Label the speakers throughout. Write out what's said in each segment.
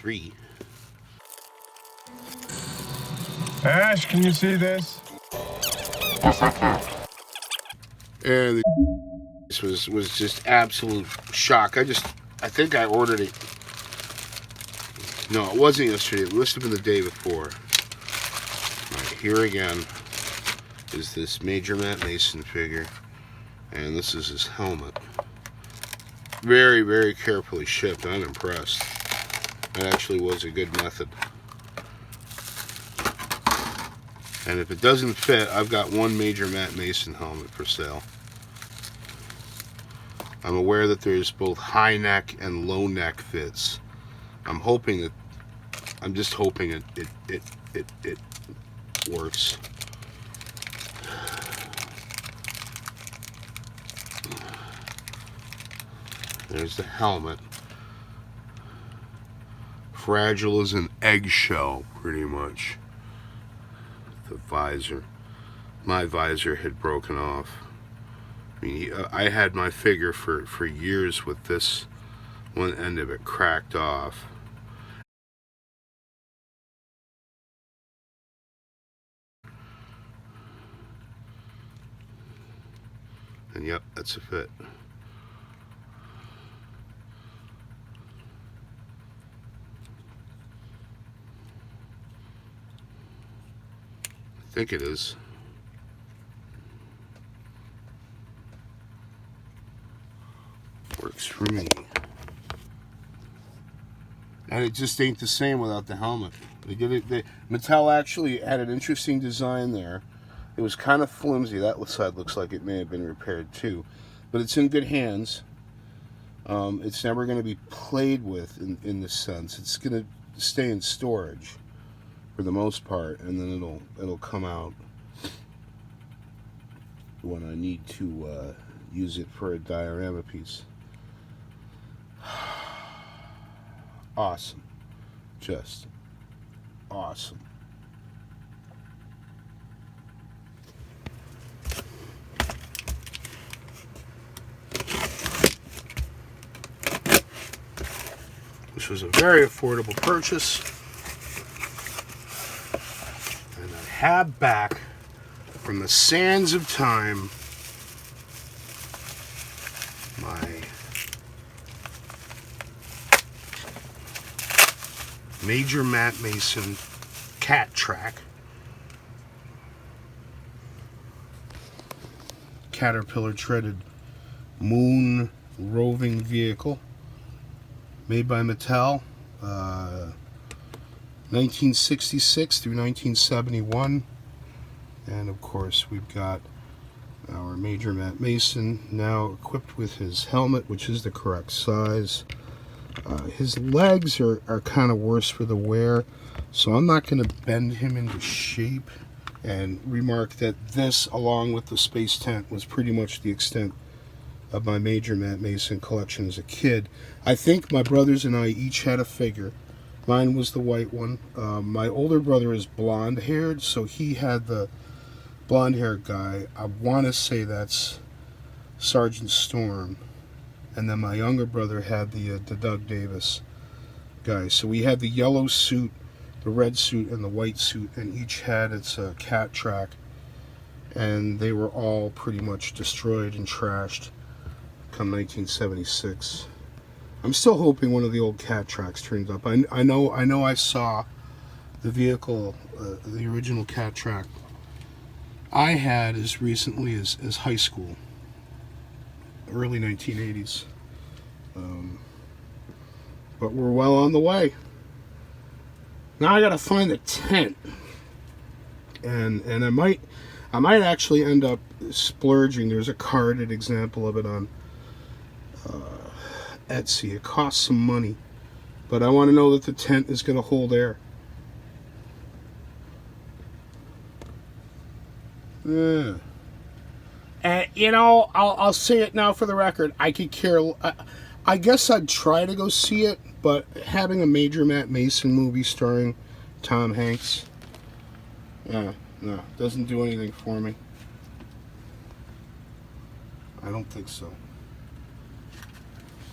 Speaker 1: 3.
Speaker 2: Ash, can you see this?
Speaker 3: Yes, I can.
Speaker 1: And this was just absolute shock. I think I ordered it. No, it wasn't yesterday. It must have been the day before. Alright, here again is this Major Matt Mason figure. And this is his helmet. Very, very carefully shipped. I'm impressed. That actually was a good method. And if it doesn't fit, I've got one Major Matt Mason helmet for sale. I'm aware that there's both high neck and low neck fits. I'm just hoping it works. There's the helmet. Fragile as an eggshell, pretty much. The visor. My visor had broken off. I mean, I had my figure for years with this one end of it cracked off. And yep, that's a fit. I think it is. Works for me. And it just ain't the same without the helmet. Mattel actually had an interesting design there. It was kind of flimsy. That side looks like it may have been repaired too. But it's in good hands. It's never going to be played with in this sense. It's going to stay in storage for the most part, and then it'll come out when I need to use it for a diorama piece. Awesome. Just awesome. This was a very affordable purchase. And I have back from the sands of time my Major Matt Mason cat track. Caterpillar treaded moon roving vehicle made by Mattel, 1966 through 1971. And of course we've got our Major Matt Mason now equipped with his helmet, which is the correct size. His legs are kind of worse for the wear, so I'm not going to bend him into shape. And remark that this, along with the space tent, was pretty much the extent of my Major Matt Mason collection as a kid. I think my brothers and I each had a figure. Mine was the white one. My older brother is blonde haired, so he had the blonde haired guy. I want to say that's Sergeant Storm. And then my younger brother had the Doug Davis guy. So we had the yellow suit, the red suit, and the white suit, and each had its cat track. And they were all pretty much destroyed and trashed come 1976. I'm still hoping one of the old cat tracks turns up. I know I saw the vehicle, the original cat track I had as recently as high school. Early 1980s. But we're well on the way. Now I gotta find the tent. And I might actually end up splurging. There's a carded example of it on Etsy. It costs some money. But I want to know that the tent is going to hold air. Yeah. And, you know, I'll say it now for the record. I could care. I guess I'd try to go see it, but having a Major Matt Mason movie starring Tom Hanks, no, doesn't do anything for me. I don't think so.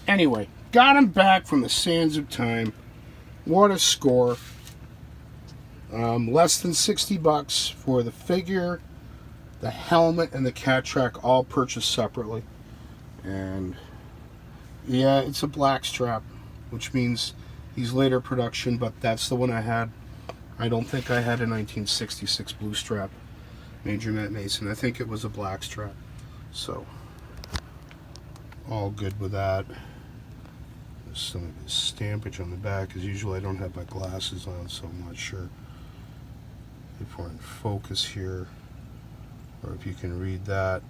Speaker 1: Anyway, got him back from the sands of time. What a score. Less than $60 for the figure, the helmet, and the cat track, all purchased separately. And yeah, it's a black strap, which means he's later production, but that's the one I had. I don't think I had a 1966 blue strap Major Matt Mason. I think it was a black strap. So, all good with that. There's some of his stampage on the back. As usual, I don't have my glasses on, so I'm not sure if we're in focus here or if you can read that.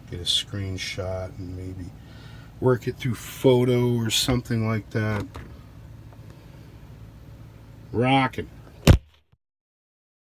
Speaker 1: Get a screenshot and maybe work it through photo or something like that. Rockin'.